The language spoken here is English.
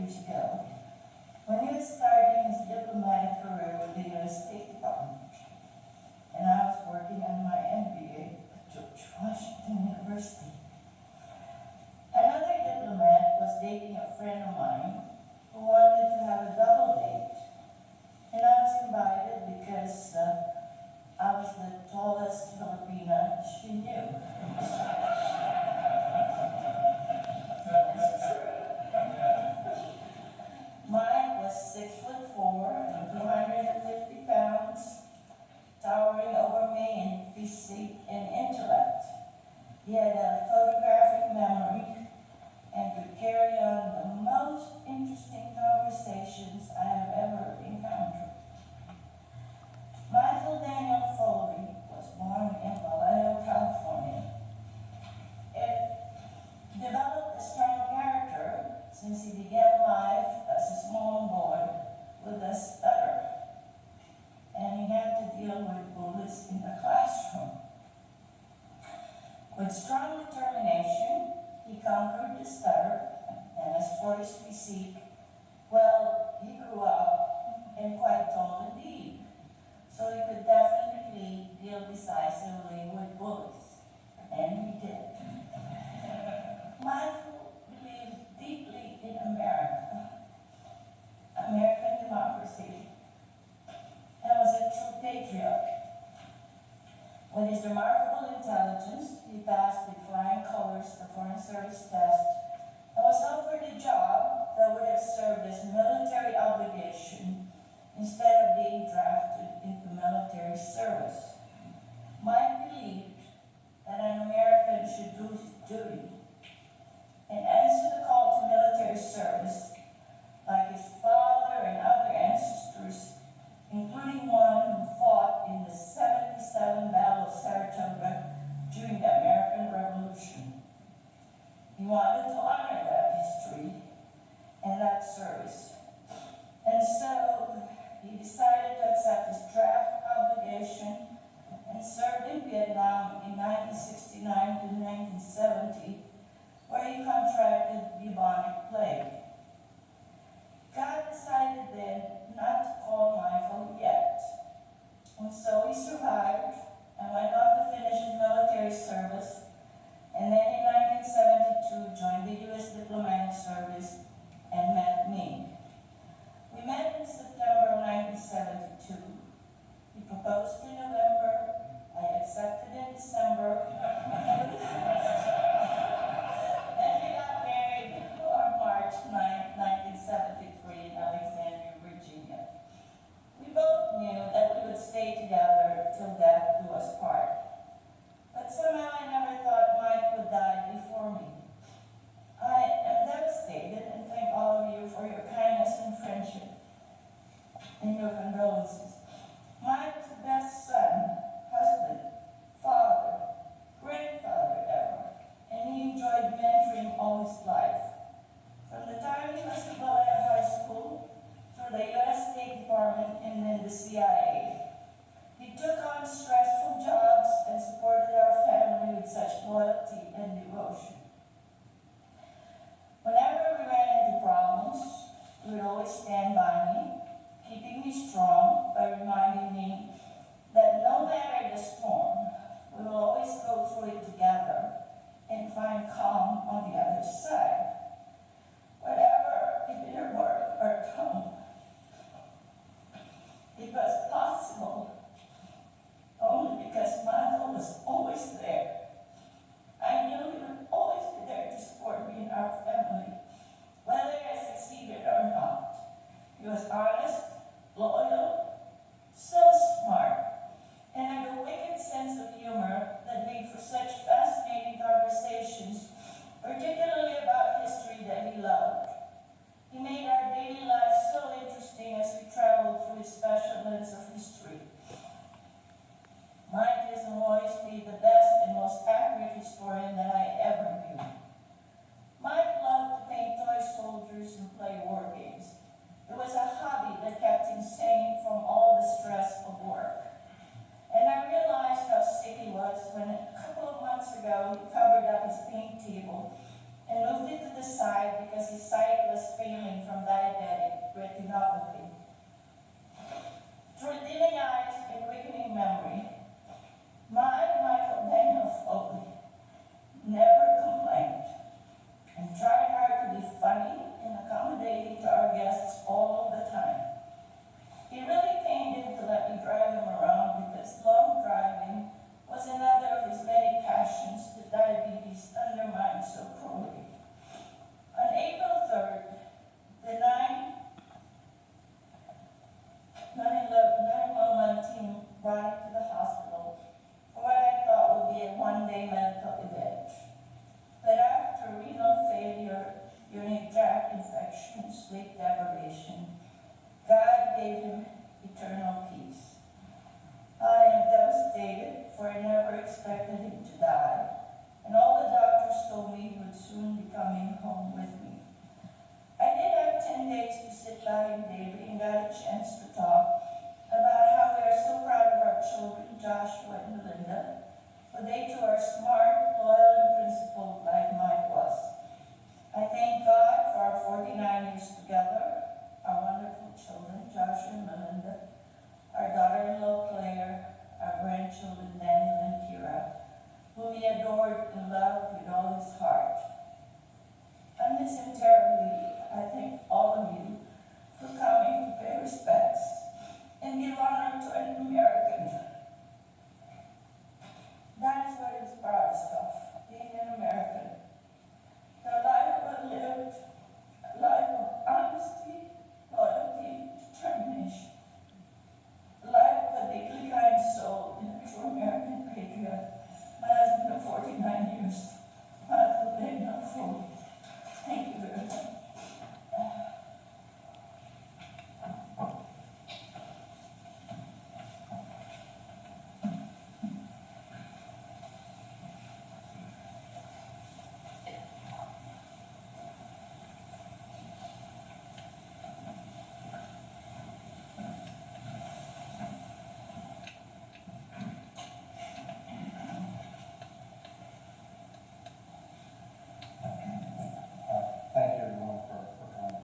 years ago when he was starting his diplomatic career with the U.S. State Department, and I was working on my MBA at George Washington University. Another diplomat was dating a friend of mine who wanted to have a double date, and I was invited because I was the tallest Filipina she knew. Mike was 6'4" and 250 pounds, towering over me in physique and intellect. He had a photographic memory and could carry on the most interesting conversations I have ever encountered. MichaelDanielFoley was born in Vallejo, California. It developed a strong character since he began life as a small boy with a stutter, and he had to deal with bullies in the classroom. With strong determination, he conquered the stutter, and as for his physique, well, he grew up and quite tall indeed, so he could definitely deal decisively with bullies, and he did. Michael believed deeply in American democracy, and was a true patriot. With his remarkable intelligence, he passed with flying colors the Foreign Service test and was offered a job that would have served as military obligation instead of being drafted into military service. Mike believed that an American should do his duty and answer the call to military service like his father and other ancestors, including one who fought in the 77 Battle of Saratoga during the American Revolution. He wanted to honor that history and that service. And so he decided to accept his draft obligation and served in Vietnam in 1969 to 1970, where he contracted bubonic plague. God decided then not to call Michael yet, and so he survived and went on to finish his military service, and then in 1972 joined the U.S. diplomatic service and met me. We met in September of 1972. He proposed in November, I accepted in December, and we got married on March 9, 1973 in Alexandria, Virginia. We both knew that we would stay together till death do us part. But somehow I never thought Mike would die before me. I am devastated and thank all of you for your kindness and friendship and your condolences. Mike was the best son, husband, father, grandfather ever, and he enjoyed mentoring all his life. From the time he was in Vallejo High School, through the U.S. State Department, and then the CIA. He took on stressful jobs and supported our family with such loyalty and devotion. Whenever we ran into problems, he would always stand by me, keeping me strong by reminding me that no matter the storm, we will always go through it together and find calm on the other side. Whatever it may work or come, it was possible only because Michael was always there. I knew he would always be there to support me and our family, whether I succeeded or not. He was honest, loyal, so smart, and had a wicked sense of humor that made for such fascinating conversations, particularly about history that he loved. He made our daily lives so interesting as we traveled through his specialness of history. Mike has always been the best and most accurate historian that I ever knew. Mike loved to paint toy soldiers and play war games. It was a hobby that kept him sane from all the stress of work. And I realized how sick he was when a couple of months ago he covered up his paint table and moved it to the side because his sight was failing from